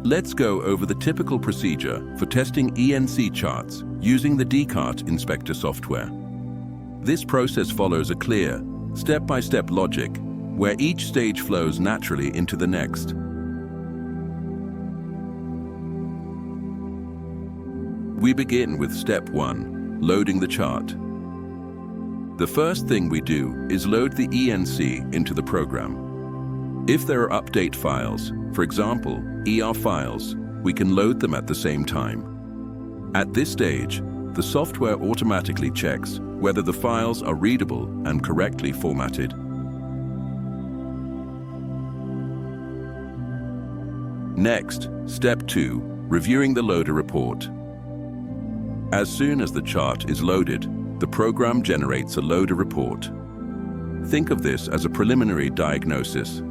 Let's go over the typical procedure for testing ENC charts using the dKart inspector software. This process follows a clear, step-by-step logic where each stage flows naturally into the next. We begin with step 1, loading the chart. The first thing we do is load the ENC into the program. If there are update files, for example, ER files, we can load them at the same time. At this stage, the software automatically checks whether the files are readable and correctly formatted. Next, step 2, reviewing the loader report. As soon as the chart is loaded, the program generates a loader report. Think of this as a preliminary diagnosis.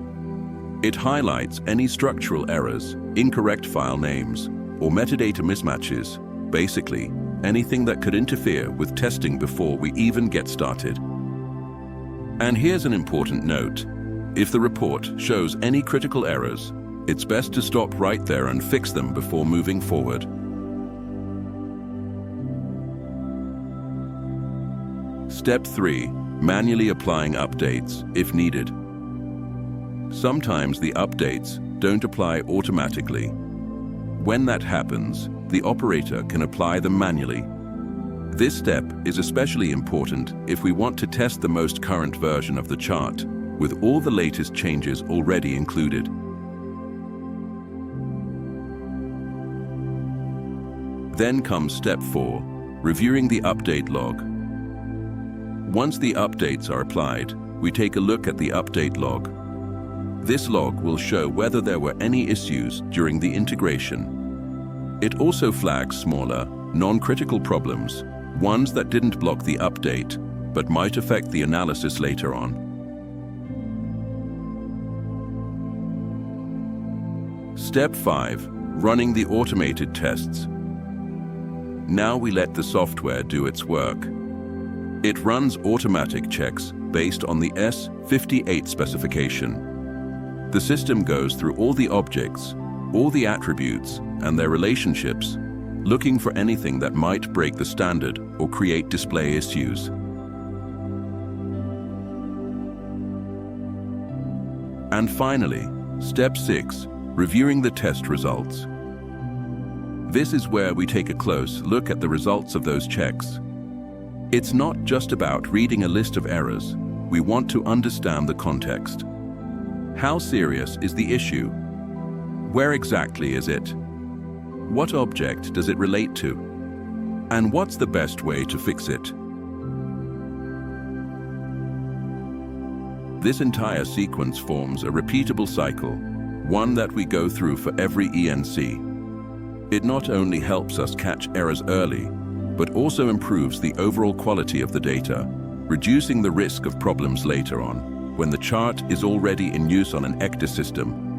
It highlights any structural errors, incorrect file names, or metadata mismatches, basically anything that could interfere with testing before we even get started. And here's an important note. If the report shows any critical errors, it's best to stop right there and fix them before moving forward. Step 3, manually applying updates if needed. Sometimes the updates don't apply automatically. When that happens, the operator can apply them manually. This step is especially important if we want to test the most current version of the chart, with all the latest changes already included. Then comes step 4, reviewing the update log. Once the updates are applied, we take a look at the update log. This log will show whether there were any issues during the integration. It also flags smaller, non-critical problems, ones that didn't block the update, but might affect the analysis later on. Step 5, running the automated tests. Now we let the software do its work. It runs automatic checks based on the S58 specification. The system goes through all the objects, all the attributes, and their relationships, looking for anything that might break the standard or create display issues. And finally, step 6, reviewing the test results. This is where we take a close look at the results of those checks. It's not just about reading a list of errors. We want to understand the context. How serious is the issue? Where exactly is it? What object does it relate to? And what's the best way to fix it? This entire sequence forms a repeatable cycle, one that we go through for every ENC. It not only helps us catch errors early, but also improves the overall quality of the data, reducing the risk of problems later on, when the chart is already in use on an ECDIS system